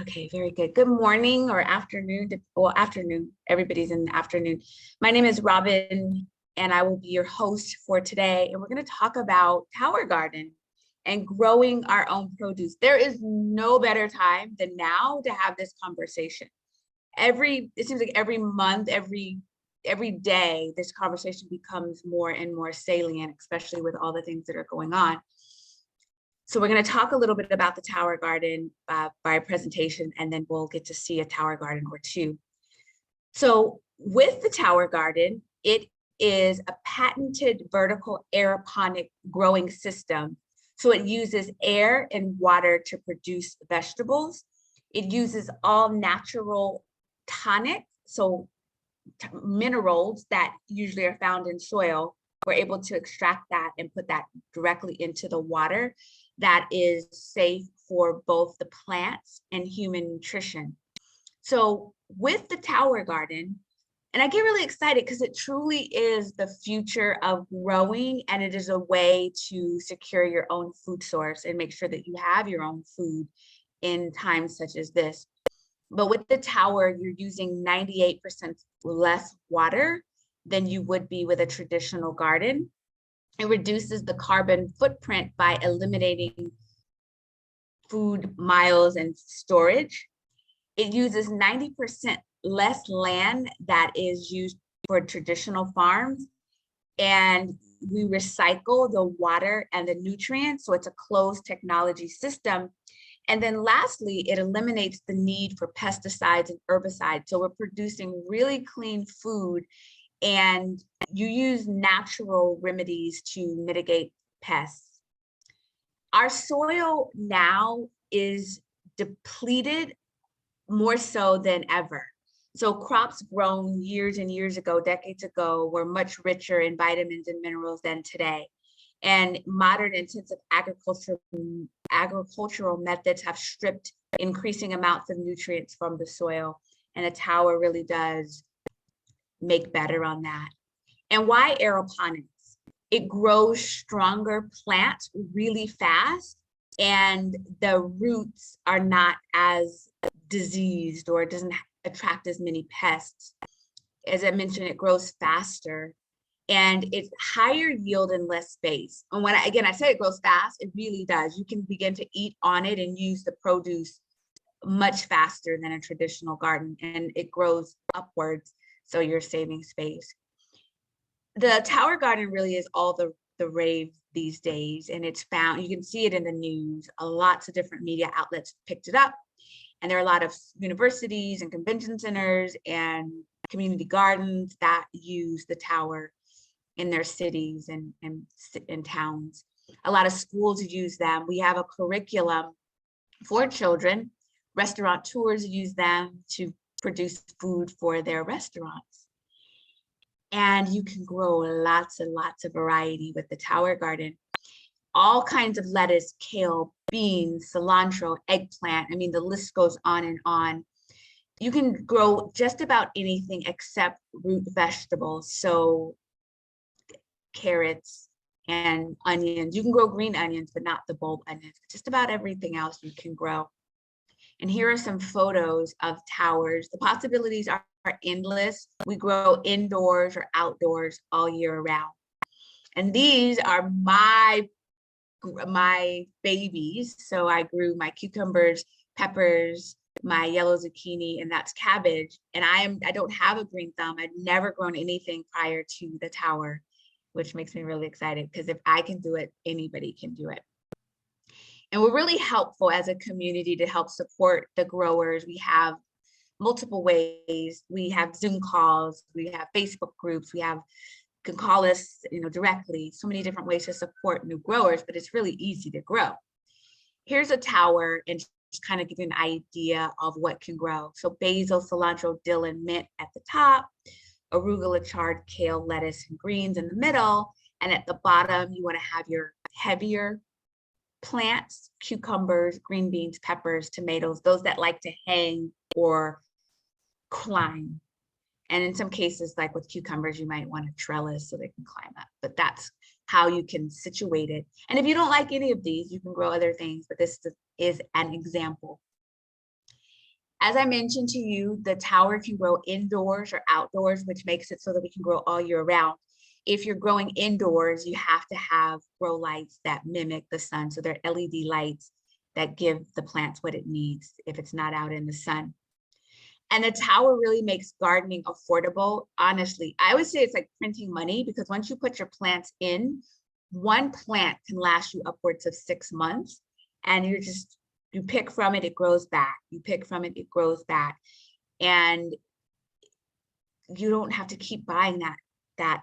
Okay, very good. Good morning or afternoon. Well, afternoon. Everybody's in the afternoon. My name is Robin, and I will be your host for today. And we're going to talk about Tower Garden and growing our own produce. There is no better time than now to have this conversation. It seems like every month, every day, this conversation becomes more and more salient, especially with all the things that are going on. So we're going to talk a little bit about the Tower Garden by presentation, and then we'll get to see a Tower Garden or two. So with the Tower Garden, it is a patented vertical aeroponic growing system. So it uses air and water to produce vegetables. It uses all natural tonic, so minerals that usually are found in soil. We're able to extract that and put that directly into the water that is safe for both the plants and human nutrition. So with the Tower Garden, and I get really excited because it truly is the future of growing, and it is a way to secure your own food source and make sure that you have your own food in times such as this. But with the tower, you're using 98% less water than you would be with a traditional garden. It reduces the carbon footprint by eliminating food miles and storage. It uses 90% less land that is used for traditional farms. And we recycle the water and the nutrients. So it's a closed technology system. And then lastly, it eliminates the need for pesticides and herbicides. So we're producing really clean food, and you use natural remedies to mitigate pests. Our soil now is depleted more so than ever. So crops grown years and years ago, decades ago, were much richer in vitamins and minerals than today. And modern intensive agricultural methods have stripped increasing amounts of nutrients from the soil. And the tower really does make better on that. And why aeroponics? It grows stronger plants really fast, and the roots are not as diseased, or it doesn't attract as many pests. As I mentioned, it grows faster, and it's higher yield and less space. And when I say it grows fast, it really does. You can begin to eat on it and use the produce much faster than a traditional garden, and it grows upwards, so you're saving space. The Tower Garden really is all the rave these days, and it's found, you can see it in the news. Lots of different media outlets picked it up, and there are a lot of universities and convention centers and community gardens that use the tower in their cities and towns. A lot of schools use them. We have a curriculum for children. Restaurateurs use them to produce food for their restaurants. And you can grow lots and lots of variety with the Tower Garden. All kinds of lettuce, kale, beans, cilantro, eggplant. I mean, the list goes on and on. You can grow just about anything except root vegetables. So carrots and onions. You can grow green onions, but not the bulb onions. Just about everything else you can grow. And here are some photos of towers. The possibilities are endless. We grow indoors or outdoors all year round. And these are my babies. So I grew my cucumbers, peppers, my yellow zucchini, and that's cabbage. And I don't have a green thumb. I'd never grown anything prior to the tower, which makes me really excited, because if I can do it, anybody can do it. And we're really helpful as a community to help support the growers. We have multiple ways. We have Zoom calls, we have Facebook groups, you can call us, directly. So many different ways to support new growers, but it's really easy to grow. Here's a tower, and just kind of give you an idea of what can grow. So basil, cilantro, dill, and mint at the top, arugula, chard, kale, lettuce, and greens in the middle. And at the bottom, you want to have your heavier plants, cucumbers, green beans, peppers, tomatoes, those that like to hang or climb. And in some cases, like with cucumbers, you might want a trellis so they can climb up, but that's how you can situate it. And if you don't like any of these, you can grow other things, but this is an example. As I mentioned to you, the tower can grow indoors or outdoors, which makes it so that we can grow all year round. If you're growing indoors, you have to have grow lights that mimic the sun. So they're LED lights that give the plants what it needs if it's not out in the sun. And the tower really makes gardening affordable. Honestly, I would say it's like printing money, because once you put your plants in, one plant can last you upwards of 6 months. And you pick from it, it grows back. You pick from it, it grows back. And you don't have to keep buying that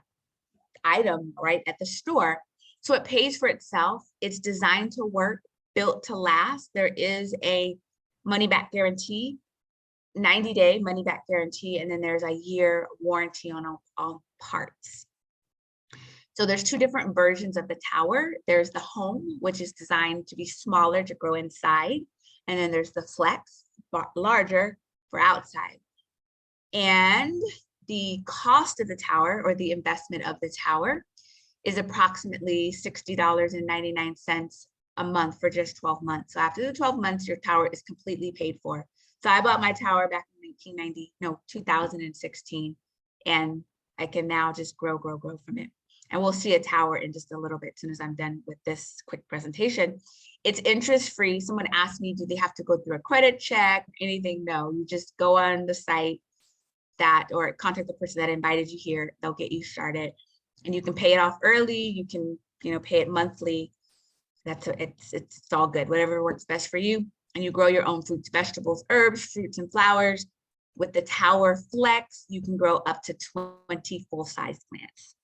item right at the store. So it pays for itself. It's designed to work, built to last. There is a money back guarantee, 90-day money back guarantee, and then there's a year warranty on all parts. So there's two different versions of the tower. There's the home, which is designed to be smaller to grow inside. And then there's the flex, larger for outside. And the cost of the tower, or the investment of the tower, is approximately $60.99 a month for just 12 months. So after the 12 months, your tower is completely paid for. So I bought my tower back in 2016, and I can now just grow from it. And we'll see a tower in just a little bit, as soon as I'm done with this quick presentation. It's interest-free. Someone asked me, do they have to go through a credit check, anything? No, you just go on the site or contact the person that invited you here. They'll get you started, and you can pay it off early. You can, pay it monthly. It's all good, whatever works best for you. And you grow your own fruits, vegetables, herbs, fruits, and flowers. With the Tower Flex, you can grow up to 20 full-size plants.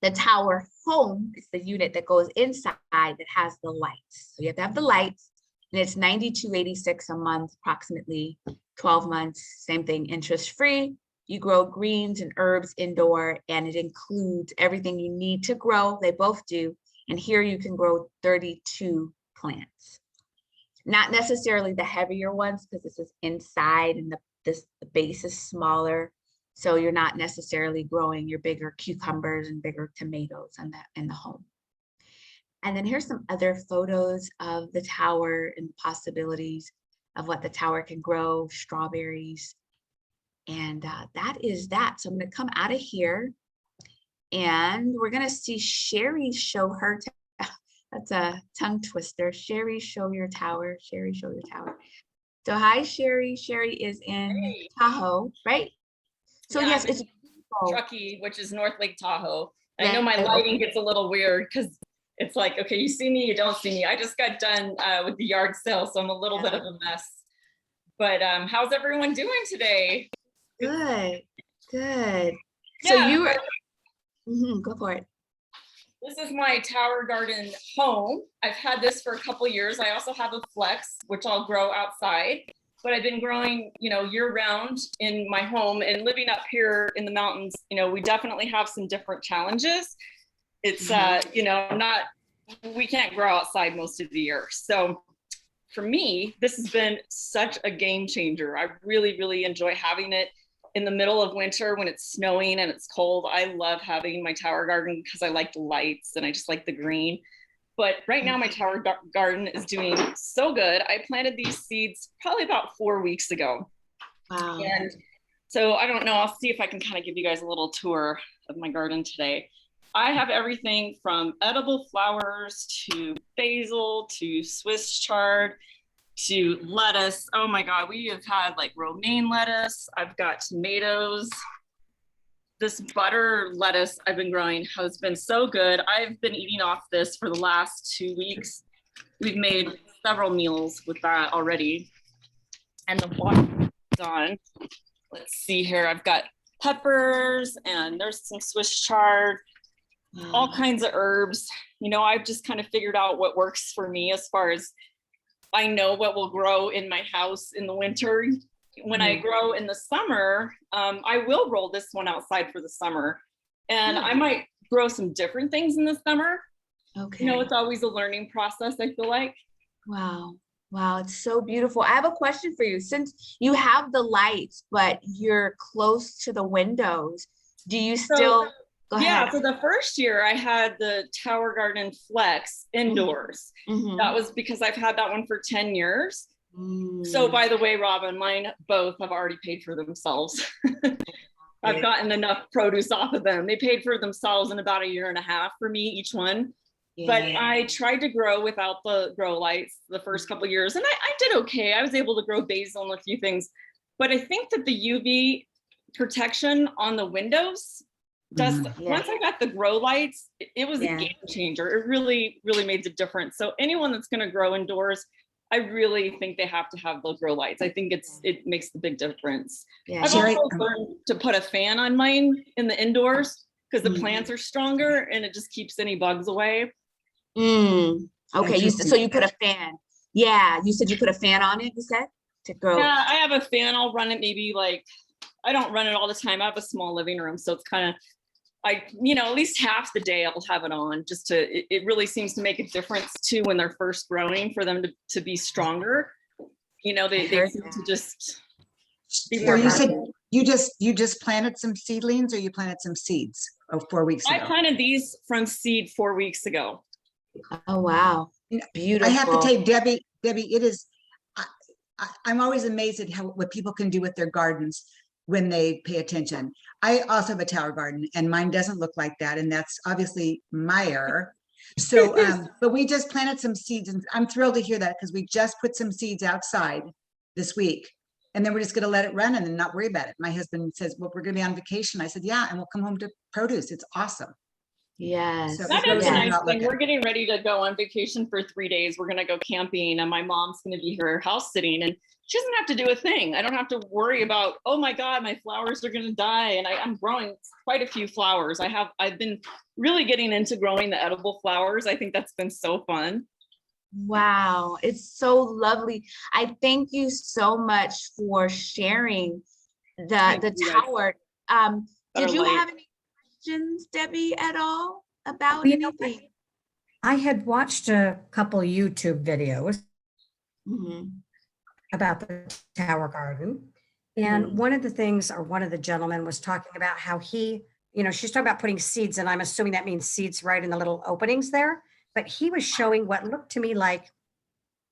The Tower Home is the unit that goes inside that has the lights. So you have to have the lights, and it's $92.86 a month, approximately 12 months. Same thing, interest-free. You grow greens and herbs indoor, and it includes everything you need to grow. They both do. And here you can grow 32 plants. Not necessarily the heavier ones, because this is inside and the base is smaller. So you're not necessarily growing your bigger cucumbers and bigger tomatoes in the home. And then here's some other photos of the tower and the possibilities of what the tower can grow, strawberries. And that is that. So I'm going to come out of here, and we're going to see Sherry show her. That's a tongue twister. Sherry, show your tower. Sherry, show your tower. So hi, Sherry. Sherry is in Tahoe, right? So yeah, yes, it's beautiful. Truckee, which is North Lake Tahoe. I know my lighting gets a little weird because it's like, okay, you see me, you don't see me. I just got done with the yard sale, so I'm a little bit of a mess. But how's everyone doing today? Good, good. So you were, go for it. This is my tower garden home. I've had this for a couple years. I also have a flex, which I'll grow outside. But I've been growing, year round in my home, and living up here in the mountains, we definitely have some different challenges. It's, we can't grow outside most of the year. So for me, this has been such a game changer. I really, really enjoy having it in the middle of winter when it's snowing and it's cold. I love having my tower garden because I like the lights and I just like the green. But right now my tower garden is doing so good. I planted these seeds probably about 4 weeks ago. Wow. And so I don't know, I'll see if I can kind of give you guys a little tour of my garden today. I have everything from edible flowers to basil to Swiss chard to lettuce. Oh my God, we have had like romaine lettuce. I've got tomatoes. This butter lettuce I've been growing has been so good. I've been eating off this for the last 2 weeks. We've made several meals with that already. And the water is on. Let's see here. I've got peppers, and there's some Swiss chard, all kinds of herbs. I've just kind of figured out what works for me as far as I know what will grow in my house in the winter. When I grow in the summer, I will roll this one outside for the summer, and I might grow some different things in the summer. Okay. It's always a learning process, I feel like. Wow. Wow. It's so beautiful. I have a question for you. Since you have the lights, but you're close to the windows, do you still go ahead? Yeah. So the first year I had the Tower Garden Flex indoors. That was because I've had that one for 10 years. So Mm. by the way, Robin, mine both have already paid for themselves. I've gotten enough produce off of them. They paid for themselves in about a year and a half for me, each one. But Yeah. I tried to grow without the grow lights the first couple of years, and I did okay. I was able to grow basil and a few things, but I think that the UV protection on the windows does. Yeah. Once I got the grow lights, it was a Yeah. game changer. It really, really made the difference. So anyone that's going to grow indoors, I really think they have to have those grow lights. I think it makes the big difference. Yeah. I've Sherry, also learned to put a fan on mine in the indoors because the Mhm. plants are stronger and it just keeps any bugs away. Mm. Okay, so Interesting. you put a fan. Yeah, you said you put a fan on it, you said? To grow. Yeah, I have a fan. I'll run it maybe like, I don't run it all the time. I have a small living room, so it's kind of, at least half the day I'll have it on just it really seems to make a difference too when they're first growing for them to be stronger. They heard seem that. to just be So more you said powerful. you just planted some seedlings, or you planted some seeds 4 weeks I ago? planted these from seed 4 weeks ago. Oh, wow. You know, Beautiful. I have to tell you, Debbie, it is, I'm always amazed at what people can do with their gardens when they pay attention. I also have a tower garden, and mine doesn't look like that, and that's obviously my error. So, but we just planted some seeds, and I'm thrilled to hear that, because we just put some seeds outside this week, and then we're just going to let it run and then not worry about it. My husband says, well, we're going to be on vacation. I said, yeah, and we'll come home to produce. It's awesome. Yes. So That those is a are nice not thing. looking. We're getting ready to go on vacation for 3 days. We're going to go camping, and my mom's going to be here house sitting, and she doesn't have to do a thing. I don't have to worry about, oh my God, my flowers are going to die. And I'm growing quite a few flowers. I've been really getting into growing the edible flowers. I think that's been so fun. Wow, it's so lovely. I thank you so much for sharing Thank the you, guys. tower. Did Better you light. have any questions, Debbie, at all about You know what? anything? I had watched a couple YouTube videos Mhm. about the Tower Garden. And one of the things, or one of the gentlemen was talking about how she's talking about putting seeds, and I'm assuming that means seeds right in the little openings there. But he was showing what looked to me like,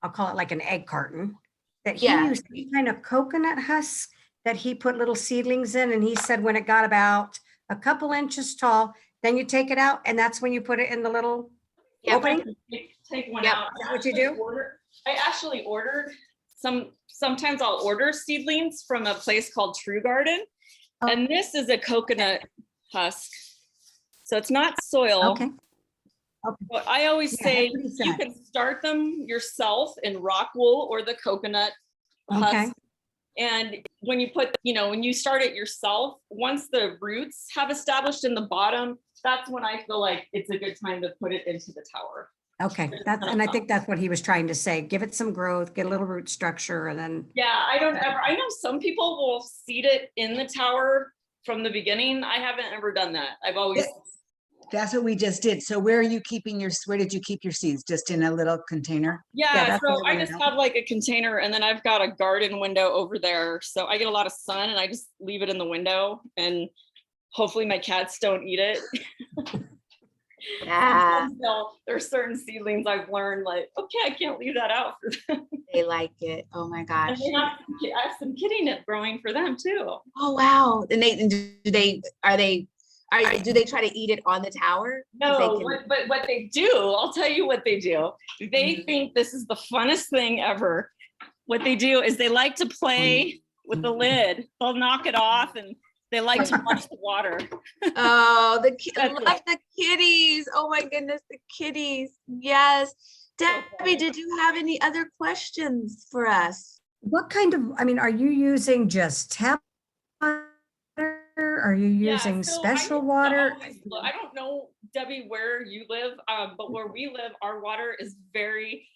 I'll call it like an egg carton, that he Yeah. used some kind of coconut husk that he put little seedlings in. And he said when it got about a couple inches tall, then you take it out, and that's when you put it in the little Yep. opening. Take one Yep. out. Is that what you do? I actually ordered sometimes I'll order seedlings from a place called True Garden. Oh. And this is a coconut husk. So it's not soil. Okay. But I always Yeah, say that's what he you said. can start them yourself in rock wool or the coconut Okay. husk. And when you start it yourself, once the roots have established in the bottom, that's when I feel like it's a good time to put it into the tower. Okay, and I think that's what he was trying to say. Give it some growth, get a little root structure, and then, Yeah, I know some people will seed it in the tower from the beginning. I haven't ever done that. I've always, That's what we just did. So where did you keep your seeds? Just in a little container? yeah, that's so what I I wanna just know. have like a container, and then I've got a garden window over there. So I get a lot of sun, and I just leave it in the window, and hopefully my cats don't eat it. Yeah, There's certain seedlings I've learned, like, okay, I can't leave that out for them. they like it. Oh my And gosh. I have some kitty nip growing for them too. Oh, wow. And do they try to eat it on the tower? 'Cause they No, can- but what they do, I'll tell you what they do. They Mhm. think this is the funnest thing ever. What they do is they like to play with the lid. They'll knock it off, and they like to watch the water. Oh, I That's love the kitties. Oh my goodness, the kitties. Yes. Debbie, did you have any other questions for us? what kind of, are you using just tap water? Are you Yeah, using so special used to water? I don't know, Debbie, where you live, but where we live, our water is very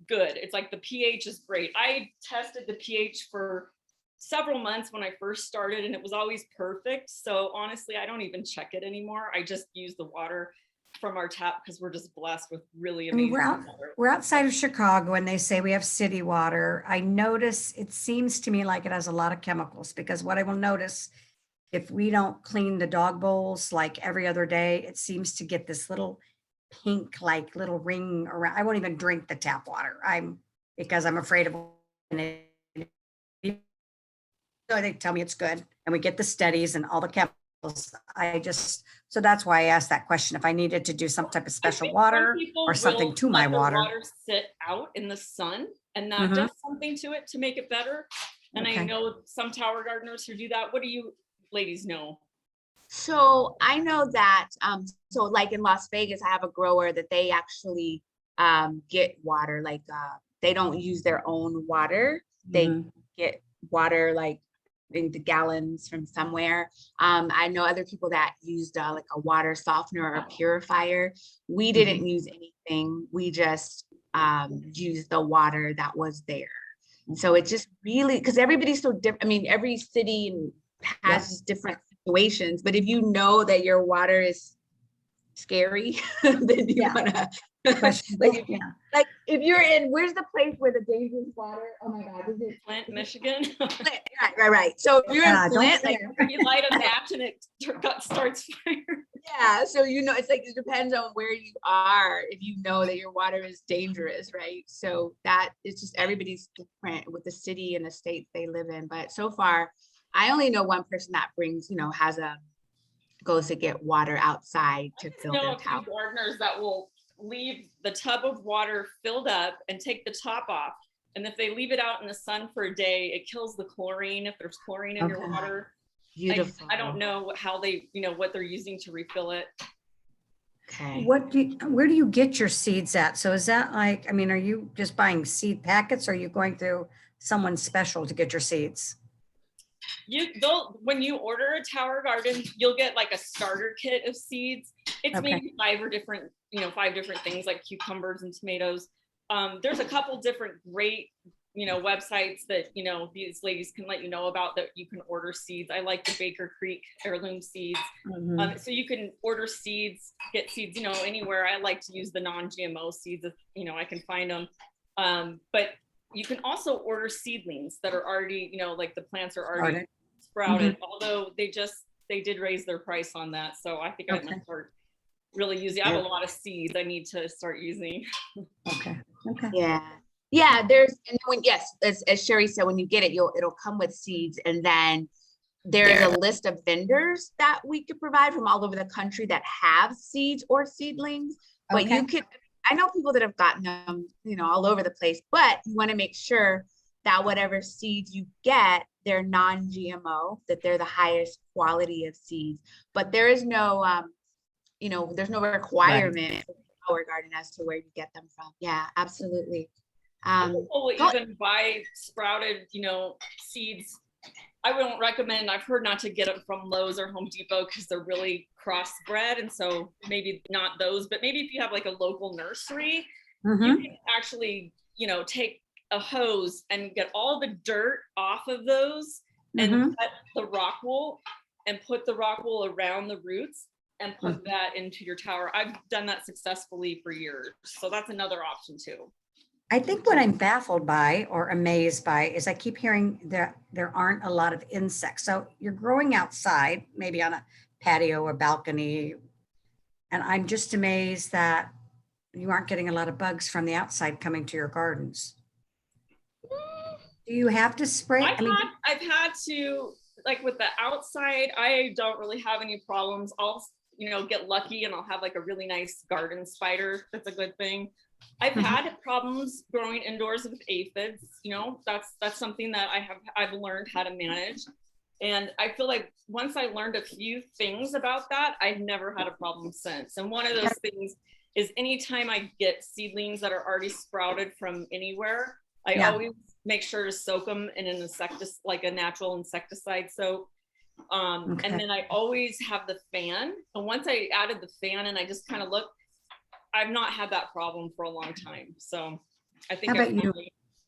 good. It's like the pH is great. I tested the pH for several months when I first started, and it was always perfect. So honestly, I don't even check it anymore. I just use the water from our tap because we're just blessed with really amazing water. We're outside of Chicago, and they say we have city water. I notice, it seems to me like it has a lot of chemicals, because what I will notice, if we don't clean the dog bowls like every other day, it seems to get this little pink, like little ring around. I won't even drink the tap water. Because I'm afraid of So they tell me it's good and we get the studies and all the chemicals. So that's why I asked that question. If I needed to do some type of I special think some water people or something will to my let the water. water sit out in the sun, and that Mhm. does something to it to make it better. And I Okay. know some tower gardeners who do that. What do you ladies know? So I know that, so like in Las Vegas, I have a grower that they actually get water, like they don't use their own water. They Mhm. get water like in the gallons from somewhere. I know other people that used like a water softener or a purifier. We didn't use anything. We just used the water that was there. So it just really, because everybody's so different. I mean, every city has different situations, but if you know that your water is scary, then you Yeah. wanna Questionable, like if, yeah. like if you're in, where's the place where the dangerous water? Oh my God, is it Flint, Michigan. Flint? Right. So if you're Yeah, in don't Flint, say like it. You light a match and it starts fire. yeah, so you know, it's like it depends on where you are if you know that your water is dangerous, right? So that it's just everybody's different with the city and the state they live in. But so far, I only know one person that brings, goes to get water outside to I fill know their a few tower. gardeners that will leave the tub of water filled up and take the top off. And if they leave it out in the sun for a day, it kills the chlorine if there's chlorine in your Okay. water. Beautiful. I don't know how they, what they're using to refill it. Okay. Where do you get your seeds at? So is that like, I mean, are you just buying seed packets? Or are you going through someone special to get your seeds? When you order a tower garden, you'll get like a starter kit of seeds. It's Okay. maybe five different things like cucumbers and tomatoes. There's a couple different great websites that these ladies can let you know about that you can order seeds. I like the Baker Creek heirloom seeds. Mhm. So you can order seeds, get seeds anywhere. I like to use the non-GMO seeds if I can find them. But you can also order seedlings that are already like the plants are already sprouted. Although they did raise their price on that, so I think I'm gonna start really using. I have a lot of seeds I need to start using. Okay. Yeah, there's, and when, yes, as Sherry said, when you get it, it'll come with seeds, and then there's a list of vendors that we could provide from all over the country that have seeds or seedlings, but Okay. you could, I know people that have gotten them, all over the place, but you want to make sure that whatever seeds you get, they're non-GMO, that they're the highest quality of seeds, but there is no, there's no requirement for our garden as to where you get them from. Yeah, absolutely. People will even buy sprouted, seeds. I won't recommend. I've heard not to get them from Lowe's or Home Depot because they're really crossbred, and so maybe not those. But maybe if you have like a local nursery, you can actually, take a hose and get all the dirt off of those and cut the rock wool and put the rock wool around the roots and put that into your tower. I've done that successfully for years, so that's another option too. I think what I'm baffled by or amazed by is I keep hearing there aren't a lot of insects. So you're growing outside, maybe on a patio or balcony, and I'm just amazed that you aren't getting a lot of bugs from the outside coming to your gardens. Do you have to spray? I've had to, like with the outside, I don't really have any problems. I'll get lucky and I'll have like a really nice garden spider. That's a good thing. I've had problems growing indoors with aphids. That's something that I've learned how to manage. And I feel like once I learned a few things about that, I've never had a problem since. And one of those things is anytime I get seedlings that are already sprouted from anywhere, I always make sure to soak them in an insecticide, like a natural insecticide soap. And then I always have the fan. And once I added the fan and I just kind of looked, I've not had that problem for a long time. So I think I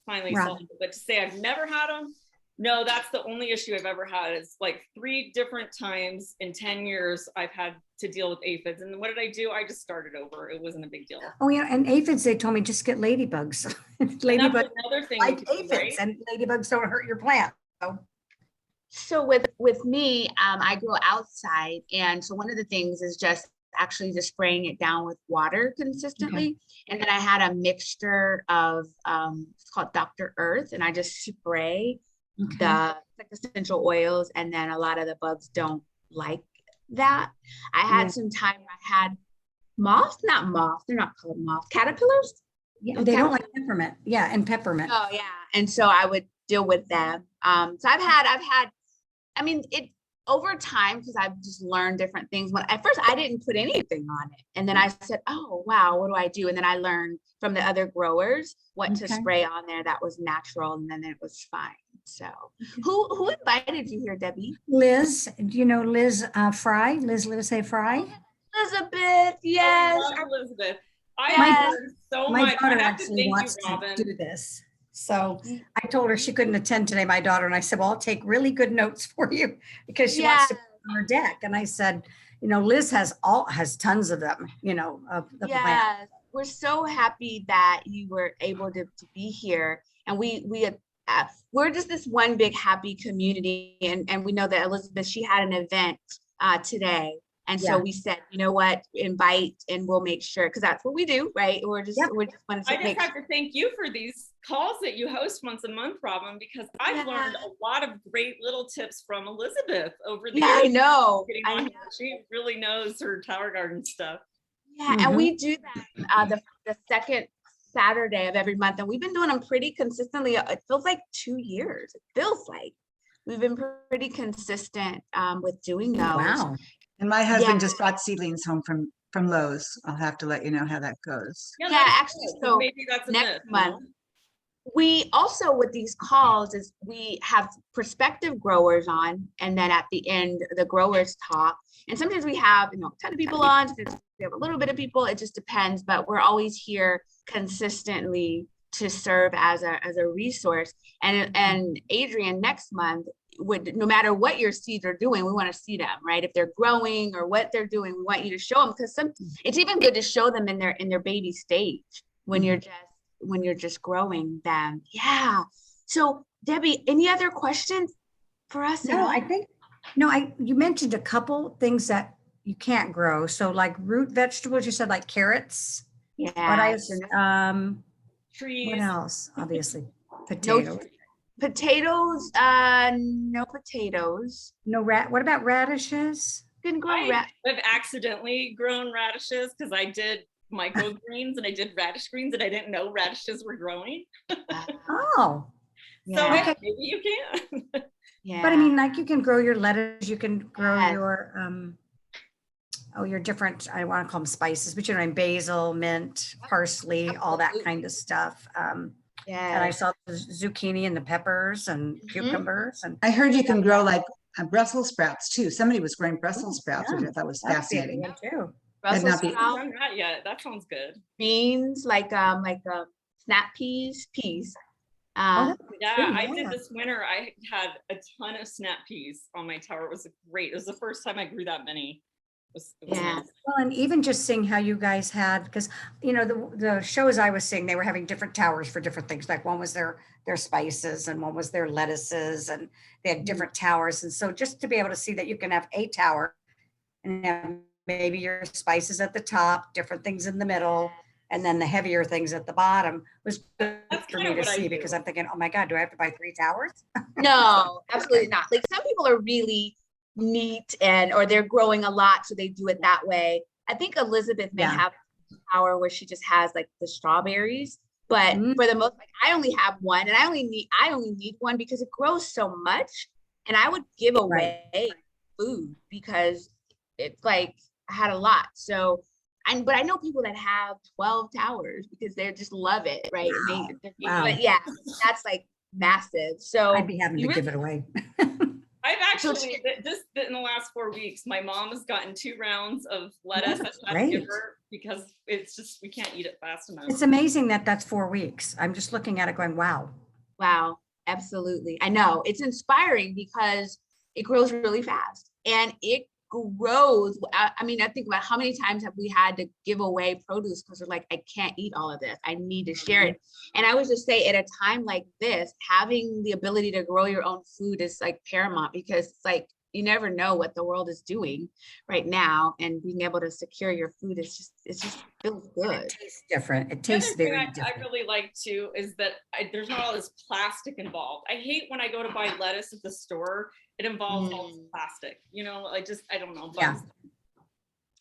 finally solved it. But to say I've never had them, no, that's the only issue I've ever had. Is like 3 different times in 10 years I've had to deal with aphids. And what did I do? I just started over. It wasn't a big deal. Oh yeah, and aphids, they told me just get ladybugs. Ladybugs another thing like aphids, right? And ladybugs don't hurt your plant. So with me, I grow outside, and so one of the things is just actually just spraying it down with water consistently. And then I had a mixture of, it's called Dr. Earth, and I just spray Okay. like essential oils, and then a lot of the bugs don't like that. I had Yeah. some time I had not moths, they're not called moths, caterpillars. Yeah, they don't like peppermint. Yeah, and peppermint. Oh yeah. And so I would deal with them. So I've had, I mean, it over time, because I've just learned different things. When at first I didn't put anything on it. And then I said, oh wow, what do I do? And then I learned from the other growers what to Okay. spray on there that was natural, and then it was fine. So who invited you here, Debbie? Liz, do you know Liz Fry? Liz Livesay Fry? Elizabeth, yes. I love Elizabeth. I My- have learned so My much. I daughter have to actually thank you, wants to Robin. do this. So I told her she couldn't attend today, my daughter, and I said, well, I'll take really good notes for you because she wants to put it on her deck. And I said, you know, Liz has tons of them, you know, of the plant. Yes, we're so happy that you were able to be here, and we're just this one big happy community, and we know that Elizabeth, she had an event today, and so Yeah. we said, you know what, invite, and we'll make sure, because that's what we do, right? We're just Yep. wanted I to just make have to thank you for these calls that you host once a month, Robin, because I've learned Yeah. a lot of great little tips from Elizabeth over the Yeah, I years. know. Getting I on know. here. She really knows her Tower Garden stuff. Yeah, and we do that the second Saturday of every month, and we've been doing them pretty consistently. It feels like 2 years. It feels like we've been pretty consistent with doing those. Wow. And my husband Yeah. just brought seedlings home from Lowe's. I'll have to let you know how that goes. Yeah, that's actually, good, 'cause so maybe that's a next myth, you month, know? we also, with these calls, is we have prospective growers on, and then at the end, the growers talk. And sometimes we have, you know, a ton of people on, sometimes we have a little bit of people, it just depends, but we're always here consistently to serve as a resource. And Adrian, next month, no matter what your seeds are doing, we want to see them, right? If they're growing or what they're doing, we want you to show them, because it's even good to show them in their baby stage when you're just growing them. Yeah. So Debbie, any other questions for us? at No, all? you mentioned a couple things that you can't grow. So like root vegetables, you said like carrots. What Yeah. Trees. what else? Obviously, potatoes. Potatoes, no potatoes. No what about radishes? You can grow I have accidentally grown radishes because I did microgreens and I did radish greens and I didn't know radishes were growing. Oh, So Yeah. maybe you can. Yeah. but I mean, like you can grow your lettuce, you can grow Yes. your different, I want to call them spices, but you know, basil, mint, parsley, all that kind of stuff. And I Yeah. saw the zucchini and the peppers and Mhm. cucumbers and I heard you can grow like Brussels sprouts too. Somebody was growing Brussels Oh, sprouts, which yeah. I thought was that'd be a fascinating. good one too. Brussels not be- I haven't sprouts, done that yet. That sounds good. beans, like snap peas. Oh, Um, that'd be Yeah, true, I yeah. did this winter. I had a ton of snap peas on my tower. It was great. It was the first time I grew that many. It was Yeah. nice. Well, and even just seeing how you guys had, because you know the shows I was seeing, they were having different towers for different things. Like one was their spices, and one was their lettuces, and they had different towers. And so just to be able to see that you can have a tower and have maybe your spices at the top, different things in the middle, and then the heavier things at the bottom was good That's for kinda me to what I see, do. because I'm thinking, oh my God, do I have to buy 3 towers? No, absolutely not. Like some people are really neat or they're growing a lot, so they do it that way. I think Elizabeth may Yeah. have a tower where she just has like the strawberries, but Mm. for the most, like I only have one, and I only need one because it grows so much, and I would give away food because it's like I had a lot. So but I know people that have 12 towers because they just love it, right? Wow. But yeah, that's like massive. So I'd be having to you give it away. I've So actually just in the last 4 weeks, my mom has gotten 2 rounds of lettuce. that's I've had to give great. her because it's just we can't eat it fast enough. It's amazing that that's 4 weeks. I'm just looking at it going, wow. Wow, absolutely. I know it's inspiring because it grows really fast, and it grows. I mean, I think about how many times have we had to give away produce because we're like, I can't eat all of this. I need to share it. And I would just say at a time like this, having the ability to grow your own food is like paramount, because it's like you never know what the world is doing right now, and being able to secure your food is just, it's just feels It good. tastes different. It The other tastes thing very I different. really like too is that there's not all this plastic involved. I hate when I go to buy lettuce at the store, it involves all this plastic, you know, I don't know. Yeah. bugs.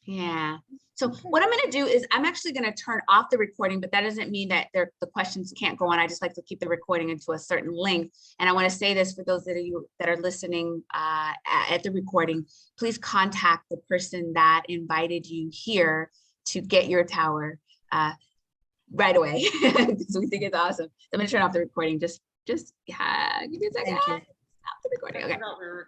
Yeah. So what I'm going to do is I'm actually going to turn off the recording, but that doesn't mean that the questions can't go on. I just like to keep the recording into a certain length. And I want to say this for those of you that are listening at the recording, please contact the person that invited you here to get your tower right away, because we think it's awesome. So I'm going to turn off the recording. Just give me a second. Thank you. Stop the recording. I Okay. forgot we were